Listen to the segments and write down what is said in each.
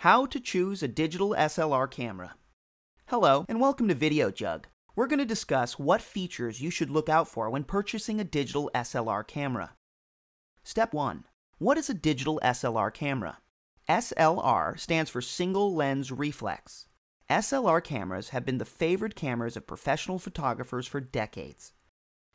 How to choose a digital SLR camera. Hello, and welcome to Video Jug. We're going to discuss what features you should look out for when purchasing a digital SLR camera. Step 1. What is a digital SLR camera? SLR stands for Single Lens Reflex. SLR cameras have been the favored cameras of professional photographers for decades.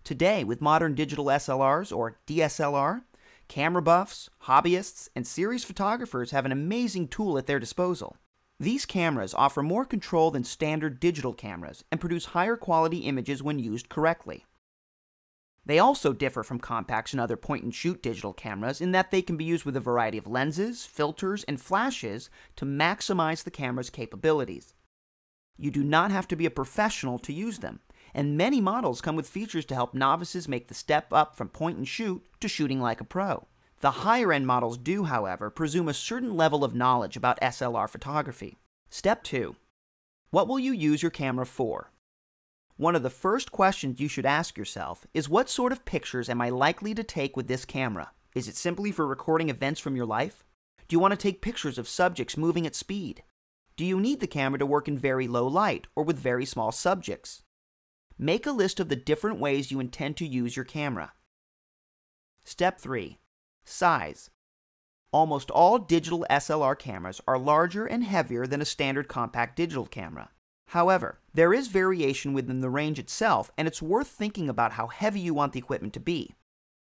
Today, with modern digital SLRs, or DSLR, camera buffs, hobbyists, and series photographers have an amazing tool at their disposal. These cameras offer more control than standard digital cameras and produce higher quality images when used correctly. They also differ from compacts and other point-and-shoot digital cameras in that they can be used with a variety of lenses, filters, and flashes to maximize the camera's capabilities. You do not have to be a professional to use them, and many models come with features to help novices make the step up from point-and-shoot to shooting like a pro. The higher-end models do, however, presume a certain level of knowledge about SLR photography. Step 2. What will you use your camera for? One of the first questions you should ask yourself is, what sort of pictures am I likely to take with this camera? Is it simply for recording events from your life? Do you want to take pictures of subjects moving at speed? Do you need the camera to work in very low light or with very small subjects? Make a list of the different ways you intend to use your camera. Step 3. Size. Almost all digital SLR cameras are larger and heavier than a standard compact digital camera. However, there is variation within the range itself, and it's worth thinking about how heavy you want the equipment to be.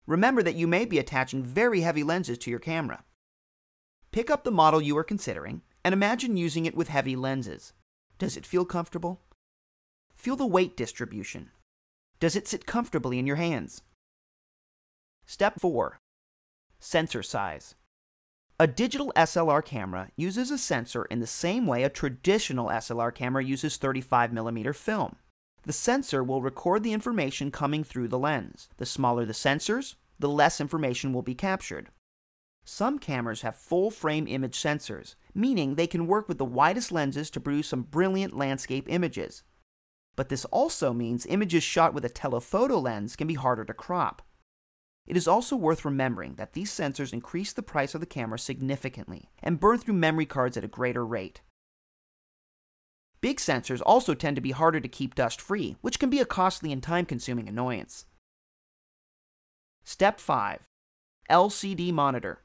Remember that you may be attaching very heavy lenses to your camera. Pick up the model you are considering and imagine using it with heavy lenses. Does it feel comfortable? Feel the weight distribution. Does it sit comfortably in your hands? Step 4. Sensor size. A digital SLR camera uses a sensor in the same way a traditional SLR camera uses 35mm film. The sensor will record the information coming through the lens. The smaller the sensors, the less information will be captured. Some cameras have full-frame image sensors, meaning they can work with the widest lenses to produce some brilliant landscape images. But this also means images shot with a telephoto lens can be harder to crop. It is also worth remembering that these sensors increase the price of the camera significantly and burn through memory cards at a greater rate. Big sensors also tend to be harder to keep dust-free, which can be a costly and time-consuming annoyance. Step 5. LCD monitor.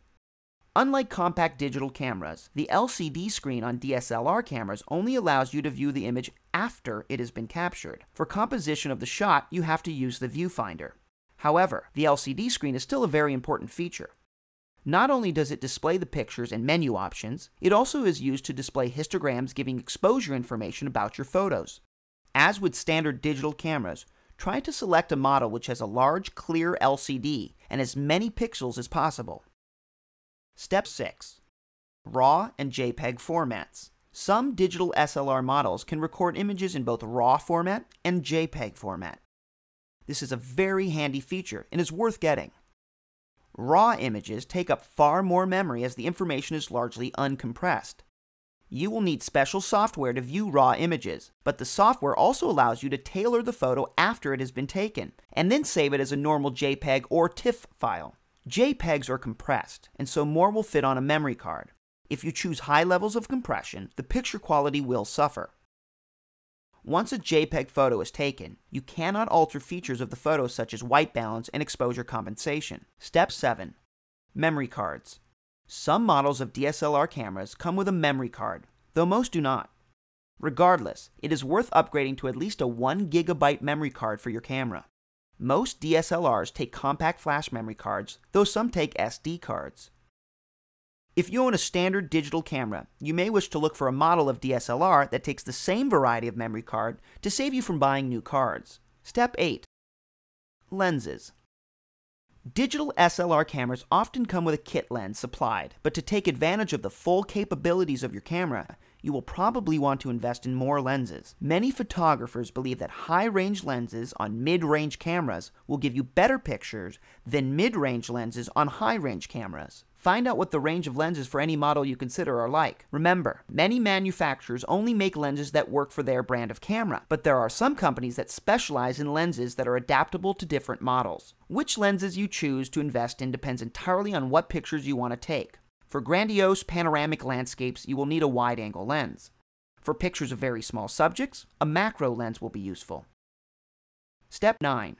Unlike compact digital cameras, the LCD screen on DSLR cameras only allows you to view the image after it has been captured. For composition of the shot, you have to use the viewfinder. However, the LCD screen is still a very important feature. Not only does it display the pictures and menu options, it also is used to display histograms giving exposure information about your photos. As with standard digital cameras, try to select a model which has a large, clear LCD and as many pixels as possible. Step 6. RAW and JPEG formats. Some digital SLR models can record images in both RAW format and JPEG format. This is a very handy feature and is worth getting. RAW images take up far more memory as the information is largely uncompressed. You will need special software to view RAW images, but the software also allows you to tailor the photo after it has been taken, and then save it as a normal JPEG or TIFF file. JPEGs are compressed, and so more will fit on a memory card. If you choose high levels of compression, the picture quality will suffer. Once a JPEG photo is taken, you cannot alter features of the photo such as white balance and exposure compensation. Step 7. Memory cards. Some models of DSLR cameras come with a memory card, though most do not. Regardless, it is worth upgrading to at least a 1 GB memory card for your camera. Most DSLRs take compact flash memory cards, though some take SD cards. If you own a standard digital camera, you may wish to look for a model of DSLR that takes the same variety of memory card to save you from buying new cards. Step 8. Lenses. Digital SLR cameras often come with a kit lens supplied, but to take advantage of the full capabilities of your camera, you will probably want to invest in more lenses. Many photographers believe that high-range lenses on mid-range cameras will give you better pictures than mid-range lenses on high-range cameras. Find out what the range of lenses for any model you consider are like. Remember, many manufacturers only make lenses that work for their brand of camera, but there are some companies that specialize in lenses that are adaptable to different models. Which lenses you choose to invest in depends entirely on what pictures you want to take. For grandiose panoramic landscapes, you will need a wide-angle lens. For pictures of very small subjects, a macro lens will be useful. Step 9.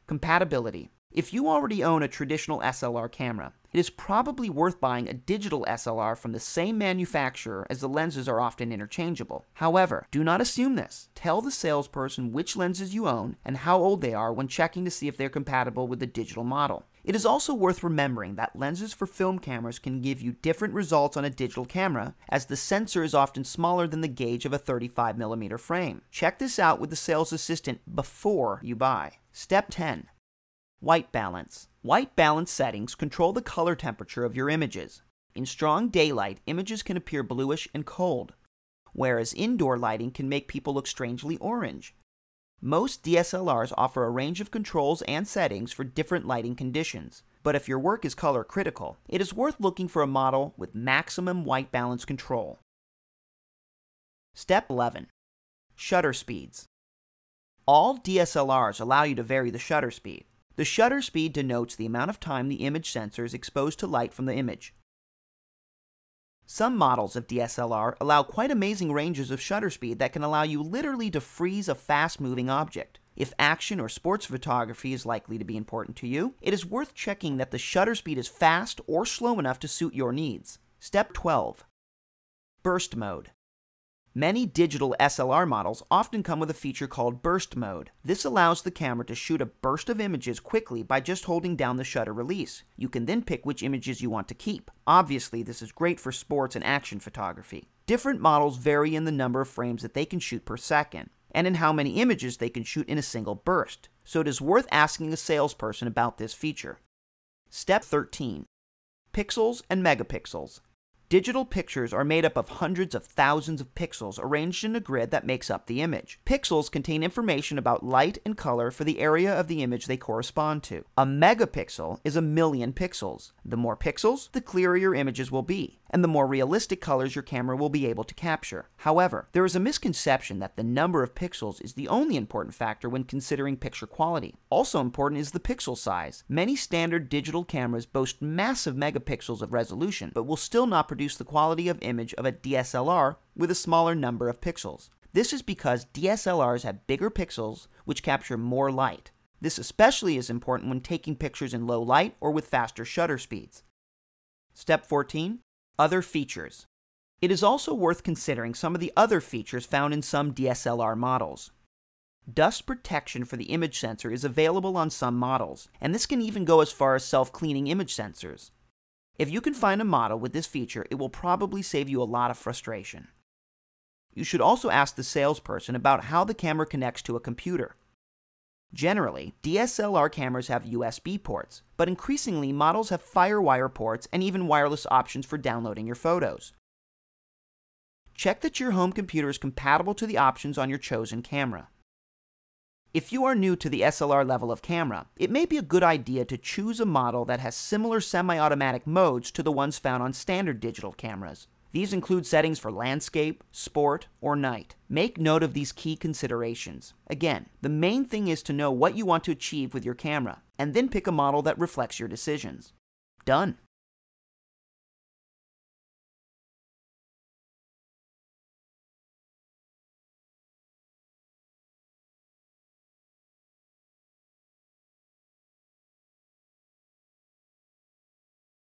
Compatibility. If you already own a traditional SLR camera, it is probably worth buying a digital SLR from the same manufacturer, as the lenses are often interchangeable. However, do not assume this. Tell the salesperson which lenses you own and how old they are when checking to see if they're compatible with the digital model. It is also worth remembering that lenses for film cameras can give you different results on a digital camera, as the sensor is often smaller than the gauge of a 35mm frame. Check this out with the sales assistant before you buy. Step 10. White balance. White balance settings control the color temperature of your images. In strong daylight, images can appear bluish and cold, whereas indoor lighting can make people look strangely orange. Most DSLRs offer a range of controls and settings for different lighting conditions, but if your work is color critical, it is worth looking for a model with maximum white balance control. Step 11. Shutter speeds. All DSLRs allow you to vary the shutter speed. The shutter speed denotes the amount of time the image sensor is exposed to light from the image. Some models of DSLR allow quite amazing ranges of shutter speed that can allow you literally to freeze a fast-moving object. If action or sports photography is likely to be important to you, it is worth checking that the shutter speed is fast or slow enough to suit your needs. Step 12. Burst mode. Many digital SLR models often come with a feature called burst mode. This allows the camera to shoot a burst of images quickly by just holding down the shutter release. You can then pick which images you want to keep. Obviously, this is great for sports and action photography. Different models vary in the number of frames that they can shoot per second, and in how many images they can shoot in a single burst, so it is worth asking a salesperson about this feature. Step 13. Pixels and megapixels. Digital pictures are made up of hundreds of thousands of pixels arranged in a grid that makes up the image. Pixels contain information about light and color for the area of the image they correspond to. A megapixel is 1,000,000 pixels. The more pixels, the clearer your images will be, and the more realistic colors your camera will be able to capture. However, there is a misconception that the number of pixels is the only important factor when considering picture quality. Also important is the pixel size. Many standard digital cameras boast massive megapixels of resolution, but will still not produce the quality of image of a DSLR with a smaller number of pixels. This is because DSLRs have bigger pixels which capture more light. This especially is important when taking pictures in low light or with faster shutter speeds. Step 14. Other features. It is also worth considering some of the other features found in some DSLR models. Dust protection for the image sensor is available on some models, and this can even go as far as self-cleaning image sensors. If you can find a model with this feature, it will probably save you a lot of frustration. You should also ask the salesperson about how the camera connects to a computer. Generally, DSLR cameras have USB ports, but increasingly models have FireWire ports and even wireless options for downloading your photos. Check that your home computer is compatible to the options on your chosen camera. If you are new to the SLR level of camera, it may be a good idea to choose a model that has similar semi-automatic modes to the ones found on standard digital cameras. These include settings for landscape, sport, or night. Make note of these key considerations. Again, the main thing is to know what you want to achieve with your camera, and then pick a model that reflects your decisions. Done.